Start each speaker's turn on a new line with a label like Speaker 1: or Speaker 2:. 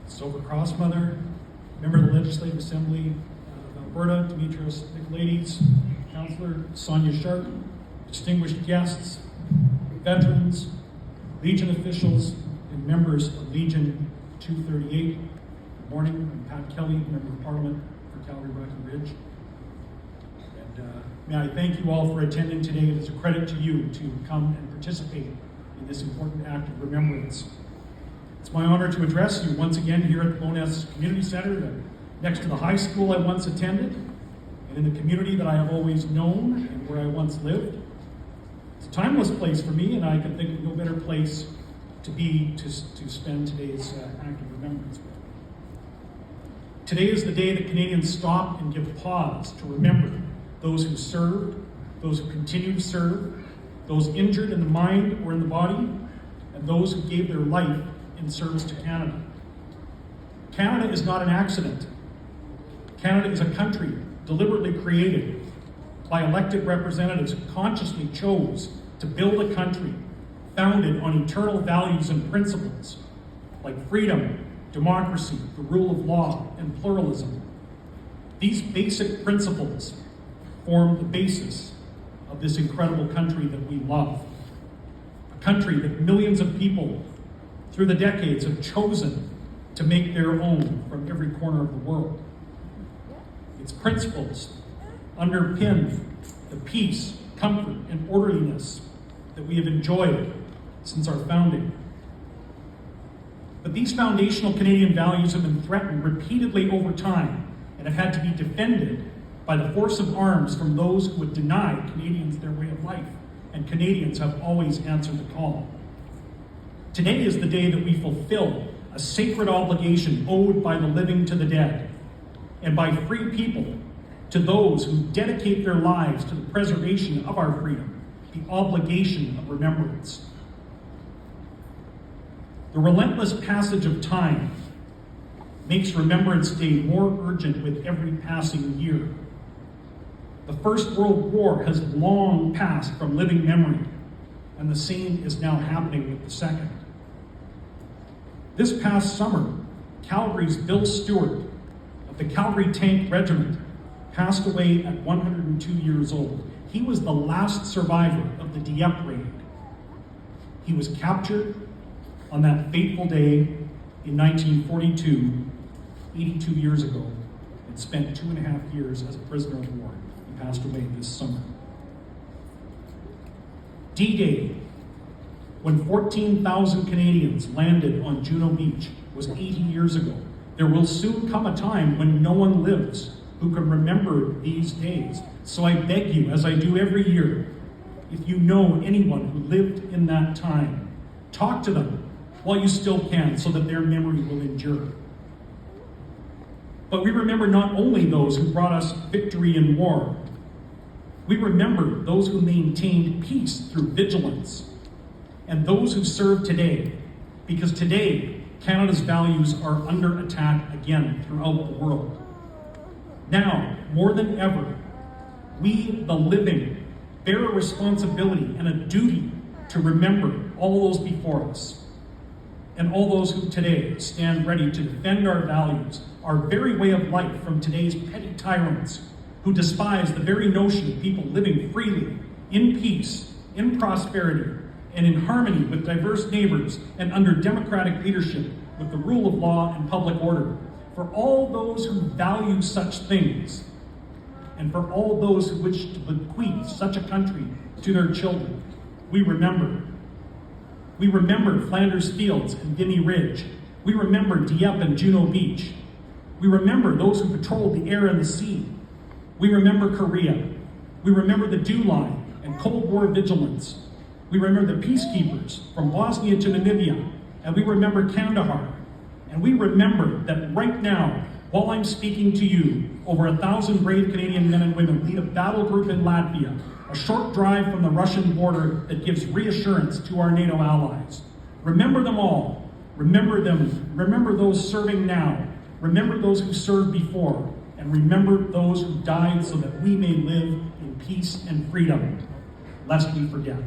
Speaker 1: Silver Cross Mother, member of the Legislative Assembly of Alberta, Demetrios Nicolaides, Councillor Sonia Sharp, distinguished guests, veterans, Legion officials, and members of Legion 238. Good morning, I'm Pat Kelly, Member of Parliament for Calgary-Breckenridge. And may I thank you all for attending today. It is a credit to you to come and participate in this important act of remembrance. It's my honor to address you once again here at the Bowness Community Center, next to the high school I once attended, and in the community that I have always known and where I once lived. It's a timeless place for me, and I can think of no better place to be to spend today's act of remembrance with. Today is the day that Canadians stop and give pause to remember those who served, those who continue to serve, those injured in the mind or in the body, and those who gave their life in service to Canada. Canada is not an accident. Canada is a country deliberately created by elected representatives who consciously chose to build a country founded on eternal values and principles like freedom, democracy, the rule of law, and pluralism. These basic principles form the basis of this incredible country that we love. A country that millions of people through the decades have chosen to make their own from every corner of the world. Its principles underpin the peace, comfort, and orderliness that we have enjoyed since our founding. But these foundational Canadian values have been threatened repeatedly over time and have had to be defended by the force of arms from those who would deny Canadians their way of life, and Canadians have always answered the call. Today is the day that we fulfill a sacred obligation owed by the living to the dead, and by free people to those who dedicate their lives to the preservation of our freedom, the obligation of remembrance. The relentless passage of time makes Remembrance Day more urgent with every passing year. The First World War has long passed from living memory, and the same is now happening with the Second. This past summer, Calgary's Bill Stewart of the Calgary Tank Regiment passed away at 102 years old. He was the last survivor of the Dieppe raid. He was captured on that fateful day in 1942, 82 years ago, and spent 2.5 years as a prisoner of war. He passed away this summer. D-Day, when 14,000 Canadians landed on Juno Beach, was 80 years ago. There will soon come a time when no one lives who can remember these days. So I beg you, as I do every year, if you know anyone who lived in that time, talk to them while you still can so that their memory will endure. But we remember not only those who brought us victory in war, we remember those who maintained peace through vigilance, and those who serve today, because today, Canada's values are under attack again throughout the world. Now, more than ever, we, the living, bear a responsibility and a duty to remember all those before us, and all those who today stand ready to defend our values, our very way of life from today's petty tyrants who despise the very notion of people living freely, in peace, in prosperity, and in harmony with diverse neighbors and under democratic leadership with the rule of law and public order. For all those who value such things, and for all those who wish to bequeath such a country to their children, we remember. We remember Flanders Fields and Vimy Ridge. We remember Dieppe and Juno Beach. We remember those who patrolled the air and the sea. We remember Korea. We remember the Dew Line and Cold War vigilance. We remember the peacekeepers from Bosnia to Namibia, and we remember Kandahar. And we remember that right now, while I'm speaking to you, over 1,000 brave Canadian men and women lead a battle group in Latvia, a short drive from the Russian border that gives reassurance to our NATO allies. Remember them all. Remember them. Remember those serving now. Remember those who served before. And remember those who died so that we may live in peace and freedom, lest we forget.